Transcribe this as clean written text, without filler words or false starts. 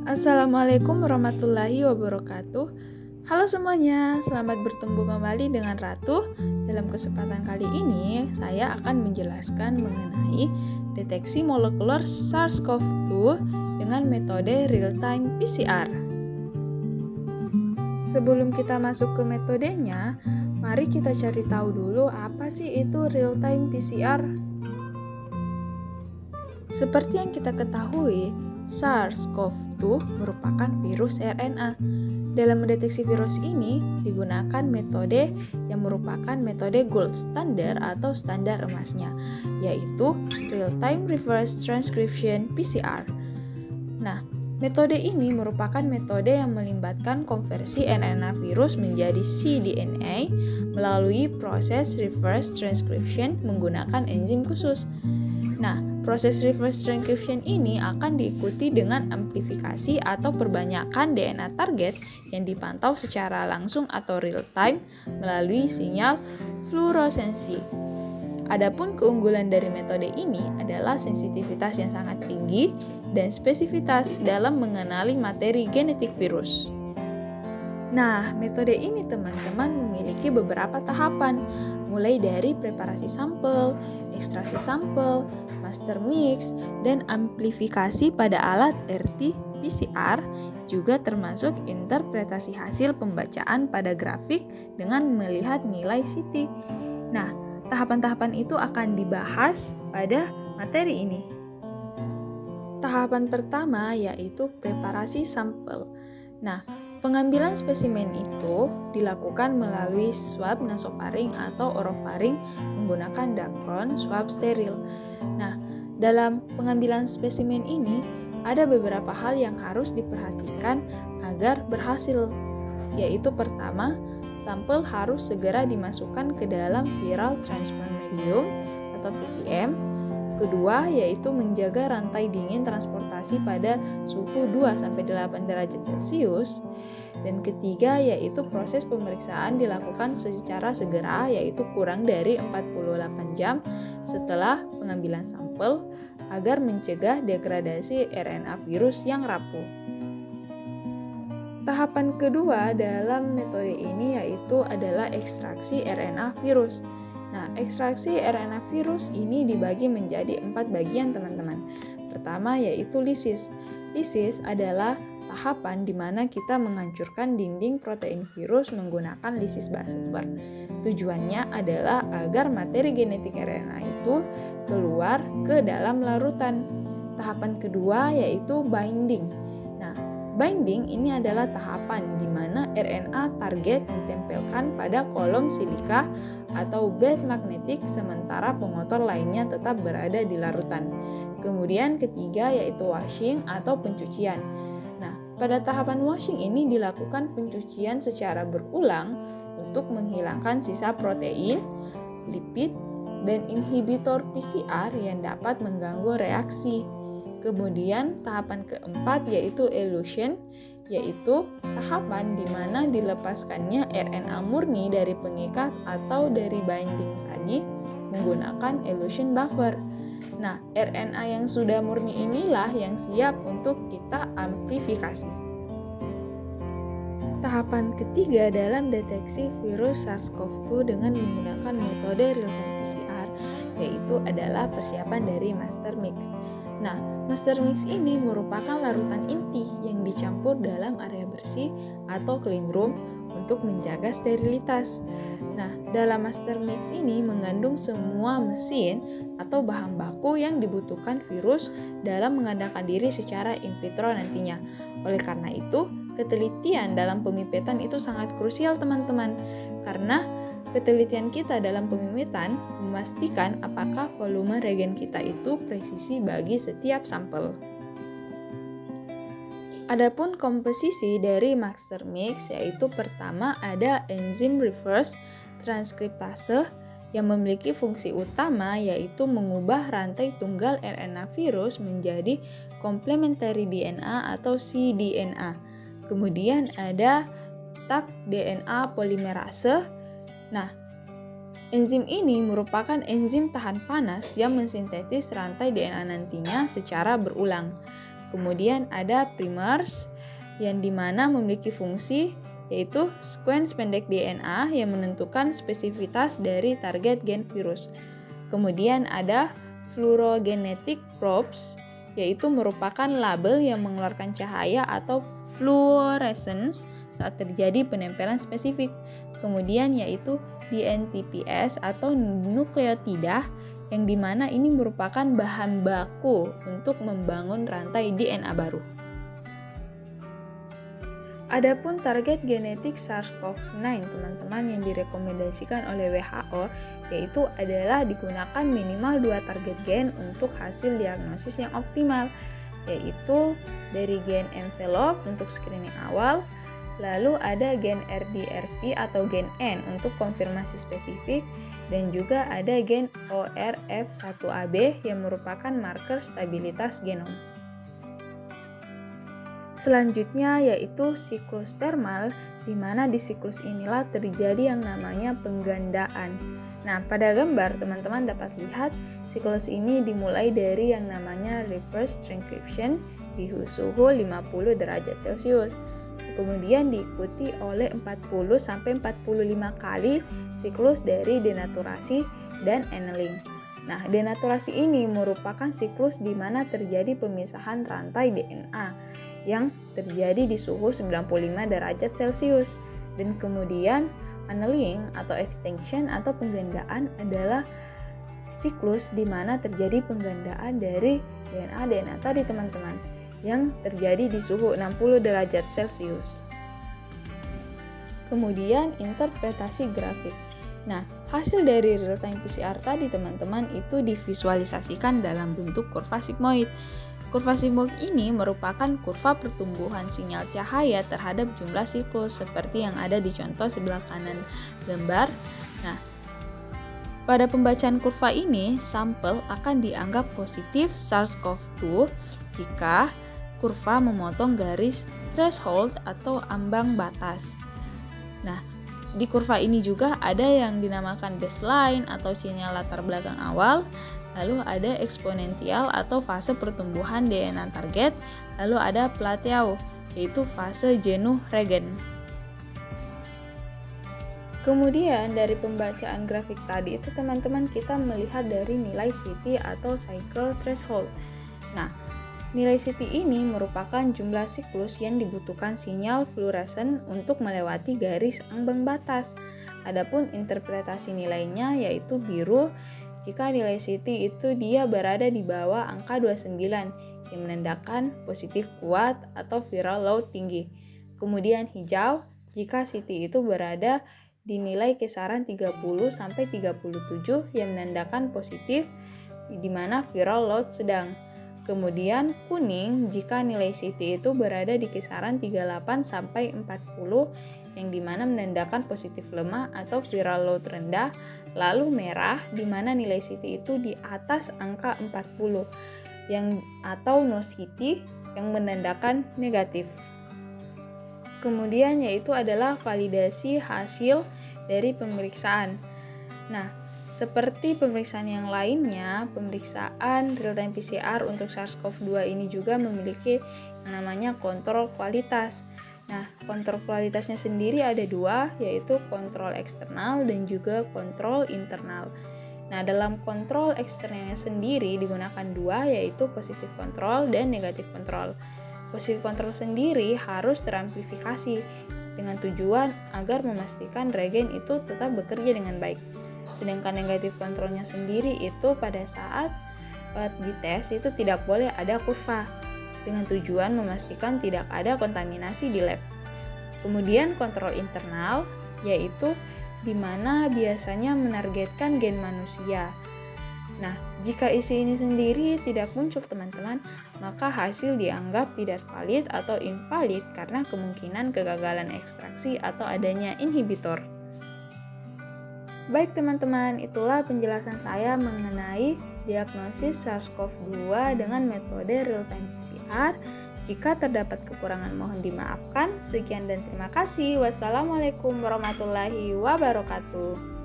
Assalamualaikum warahmatullahi wabarakatuh. Halo semuanya, selamat bertemu kembali dengan Ratu. Dalam kesempatan kali ini, saya akan menjelaskan mengenai deteksi molekuler SARS-CoV-2 dengan metode real-time PCR. Sebelum kita masuk ke metodenya, mari kita cari tahu dulu apa sih itu real-time PCR. Seperti yang kita ketahui, SARS-CoV-2 merupakan virus RNA. Dalam mendeteksi virus ini digunakan metode yang merupakan metode gold standard atau standar emasnya, yaitu Real-Time Reverse Transcription PCR. Nah, metode ini merupakan metode yang melibatkan konversi RNA virus menjadi cDNA melalui proses reverse transcription menggunakan enzim khusus. Nah, proses reverse transcription ini akan diikuti dengan amplifikasi atau perbanyakan DNA target yang dipantau secara langsung atau real time melalui sinyal fluoresensi. Adapun keunggulan dari metode ini adalah sensitivitas yang sangat tinggi dan spesifitas dalam mengenali materi genetik virus. Nah, metode ini teman-teman memiliki beberapa tahapan, mulai dari preparasi sampel, ekstraksi sampel, master mix, dan amplifikasi pada alat RT-PCR, juga termasuk interpretasi hasil pembacaan pada grafik dengan melihat nilai CT. Nah, tahapan-tahapan itu akan dibahas pada materi ini. Tahapan pertama yaitu preparasi sampel. Nah, pengambilan spesimen itu dilakukan melalui swab nasofaring atau orofaring menggunakan dacron swab steril. Nah, dalam pengambilan spesimen ini ada beberapa hal yang harus diperhatikan agar berhasil, yaitu pertama, sampel harus segera dimasukkan ke dalam viral transfer medium atau VTM. Kedua, yaitu menjaga rantai dingin transportasi pada suhu 2-8 derajat Celcius. Dan ketiga, yaitu proses pemeriksaan dilakukan secara segera, yaitu kurang dari 48 jam setelah pengambilan sampel agar mencegah degradasi RNA virus yang rapuh. Tahapan kedua dalam metode ini yaitu adalah ekstraksi RNA virus. Nah, ekstraksi RNA virus ini dibagi menjadi 4 bagian teman-teman. Pertama yaitu lisis. Lisis adalah tahapan di mana kita menghancurkan dinding protein virus menggunakan lisis buffer. Tujuannya adalah agar materi genetik RNA itu keluar ke dalam larutan. Tahapan kedua yaitu binding. Nah, binding ini adalah tahapan di mana RNA target ditempelkan pada kolom silika atau bed magnetik sementara pengotor lainnya tetap berada di larutan. Kemudian ketiga yaitu washing atau pencucian. Nah, pada tahapan washing ini dilakukan pencucian secara berulang untuk menghilangkan sisa protein, lipid, dan inhibitor PCR yang dapat mengganggu reaksi. Kemudian tahapan keempat yaitu elution, yaitu tahapan di mana dilepaskannya RNA murni dari pengikat atau dari binding tadi menggunakan elution buffer. Nah, RNA yang sudah murni inilah yang siap untuk kita amplifikasi. Tahapan ketiga dalam deteksi virus SARS-CoV-2 dengan menggunakan metode real-time PCR yaitu adalah persiapan dari master mix. Nah, master mix ini merupakan larutan inti yang dicampur dalam area bersih atau clean room untuk menjaga sterilitas. Nah, dalam master mix ini mengandung semua mesin atau bahan baku yang dibutuhkan virus dalam mengandalkan diri secara in vitro nantinya. Oleh karena itu, ketelitian dalam pemipetan itu sangat krusial teman-teman, karena ketelitian kita dalam pemimetan memastikan apakah volume reagen kita itu presisi bagi setiap sampel. Adapun komposisi dari master mix yaitu pertama ada enzim reverse transkriptase yang memiliki fungsi utama yaitu mengubah rantai tunggal RNA virus menjadi complementary DNA atau cDNA. Kemudian ada Taq DNA polymerase. Nah, enzim ini merupakan enzim tahan panas yang mensintesis rantai DNA nantinya secara berulang. Kemudian ada primers yang dimana memiliki fungsi yaitu sequence pendek DNA yang menentukan spesifitas dari target gen virus. Kemudian ada fluorogenetic probes yaitu merupakan label yang mengeluarkan cahaya atau fluorescence saat terjadi penempelan spesifik. Kemudian yaitu DNTPS atau nukleotida yang dimana ini merupakan bahan baku untuk membangun rantai DNA baru. Adapun target genetik SARS-CoV-2 teman-teman yang direkomendasikan oleh WHO yaitu adalah digunakan minimal 2 target gen untuk hasil diagnosis yang optimal, yaitu dari gen envelope untuk screening awal, lalu ada gen RDRP atau gen N untuk konfirmasi spesifik, dan juga ada gen ORF1AB yang merupakan marker stabilitas genom. Selanjutnya yaitu siklus termal, di mana di siklus inilah terjadi yang namanya penggandaan. Nah, pada gambar teman-teman dapat lihat siklus ini dimulai dari yang namanya reverse transcription di suhu 50 derajat Celcius. Kemudian diikuti oleh 40-45 kali siklus dari denaturasi dan annealing. Nah, denaturasi ini merupakan siklus di mana terjadi pemisahan rantai DNA yang terjadi di suhu 95 derajat Celcius. Dan kemudian annealing atau extinction atau penggandaan adalah siklus di mana terjadi penggandaan dari DNA tadi teman-teman yang terjadi di suhu 60 derajat Celcius. Kemudian interpretasi grafik. Nah, hasil dari real-time PCR tadi teman-teman itu divisualisasikan dalam bentuk kurva sigmoid. Kurva sigmoid ini merupakan kurva pertumbuhan sinyal cahaya terhadap jumlah siklus seperti yang ada di contoh sebelah kanan gambar. Nah, pada pembacaan kurva ini, sampel akan dianggap positif SARS-CoV-2 jika kurva memotong garis threshold atau ambang batas. Nah, di kurva ini juga ada yang dinamakan baseline atau sinyal latar belakang awal, lalu ada eksponensial atau fase pertumbuhan DNA target, lalu ada plateau yaitu fase jenuh regen. Kemudian dari pembacaan grafik tadi itu teman-teman kita melihat dari nilai CT atau cycle threshold. Nah, nilai CT ini merupakan jumlah siklus yang dibutuhkan sinyal fluoresen untuk melewati garis ambang batas. Adapun interpretasi nilainya yaitu biru jika nilai CT itu dia berada di bawah angka 29 yang menandakan positif kuat atau viral load tinggi. Kemudian hijau jika CT itu berada di nilai kisaran 30-37 yang menandakan positif di mana viral load sedang. Kemudian kuning jika nilai CT itu berada di kisaran 38-40 yang dimana menandakan positif lemah atau viral load rendah. Lalu merah di mana nilai CT itu di atas angka 40 atau no CT yang menandakan negatif. Kemudian yaitu adalah validasi hasil dari pemeriksaan. Nah, seperti pemeriksaan yang lainnya, pemeriksaan real-time PCR untuk SARS-CoV-2 ini juga memiliki yang namanya kontrol kualitas. Nah, kontrol kualitasnya sendiri ada dua, yaitu kontrol eksternal dan juga kontrol internal. Nah, dalam kontrol eksternalnya sendiri digunakan dua, yaitu positif kontrol dan negatif kontrol. Positif kontrol sendiri harus teramplifikasi dengan tujuan agar memastikan regen itu tetap bekerja dengan baik. Sedangkan negatif kontrolnya sendiri itu pada saat dites itu tidak boleh ada kurva dengan tujuan memastikan tidak ada kontaminasi di lab. Kemudian kontrol internal yaitu di mana biasanya menargetkan gen manusia. Nah, jika isi ini sendiri tidak muncul teman-teman, maka hasil dianggap tidak valid atau invalid karena kemungkinan kegagalan ekstraksi atau adanya inhibitor. Baik teman-teman, itulah penjelasan saya mengenai diagnosis SARS-CoV-2 dengan metode real-time PCR. Jika terdapat kekurangan mohon dimaafkan. Sekian dan terima kasih. Wassalamualaikum warahmatullahi wabarakatuh.